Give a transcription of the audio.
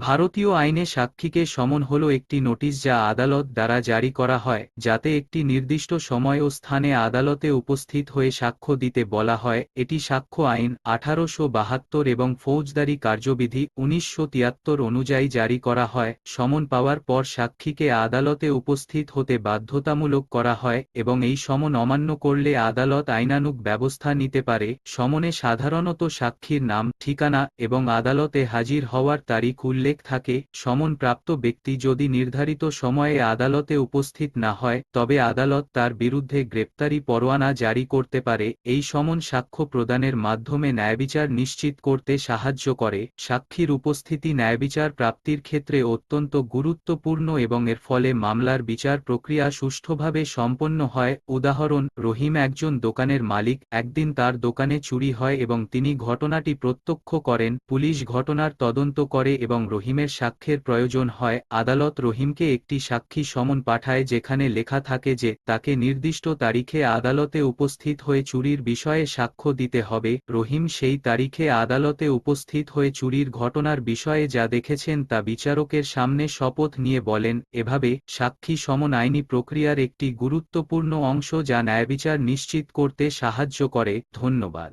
ভারতীয় আইনে সাক্ষীকে সমন হল একটি নোটিশ যা আদালত দ্বারা জারি করা হয় যাতে একটি নির্দিষ্ট সময় ও স্থানে আদালতে উপস্থিত হয়ে সাক্ষ্য দিতে বলা হয়। এটি সাক্ষ্য আইন 1872 এবং ফৌজদারি কার্যবিধি 1973 অনুযায়ী জারি করা হয়। সমন পাওয়ার পর সাক্ষীকে আদালতে উপস্থিত হতে বাধ্যতামূলক করা হয় এবং এই সমন অমান্য করলে আদালত আইনানুগ ব্যবস্থা নিতে পারে। সমনে সাধারণত সাক্ষীর নাম, ঠিকানা এবং আদালতে হাজির হওয়ার তারিখ উল্লেখ থাকে। সমন প্রাপ্ত ব্যক্তি যদি নির্ধারিত সময়ে আদালতে উপস্থিত না হয় তবে আদালত তার বিরুদ্ধে গ্রেপ্তারি পরোয়ানা জারি করতে পারে। এই সমন সাক্ষ্য প্রদানের মাধ্যমে ন্যায়বিচার নিশ্চিত করতে সাহায্য করে। সাক্ষীর উপস্থিতি ন্যায়বিচার প্রাপ্তির ক্ষেত্রে অত্যন্ত গুরুত্বপূর্ণ এবং এর ফলে মামলার বিচার প্রক্রিয়া সুষ্ঠুভাবে সম্পন্ন হয়। উদাহরণ: রহিম একজন দোকানের মালিক। একদিন তার দোকানে চুরি হয় এবং তিনি ঘটনাটি প্রত্যক্ষ করেন। পুলিশ ঘটনার তদন্ত করে এবং রহিমের সাক্ষ্যের প্রয়োজন হয়। আদালত রহিমকে একটি সাক্ষী সমন পাঠায় যেখানে লেখা থাকে যে তাকে নির্দিষ্ট তারিখে আদালতে উপস্থিত হয়ে চুরির বিষয়ে সাক্ষ্য দিতে হবে। রহিম সেই তারিখে আদালতে উপস্থিত হয়ে চুরির ঘটনার বিষয়ে যা দেখেছেন তা বিচারকের সামনে শপথ নিয়ে বলেন। এভাবে সাক্ষী সমন আইনি প্রক্রিয়ার একটি গুরুত্বপূর্ণ অংশ যা ন্যায়বিচার নিশ্চিত করতে সাহায্য করে। ধন্যবাদ।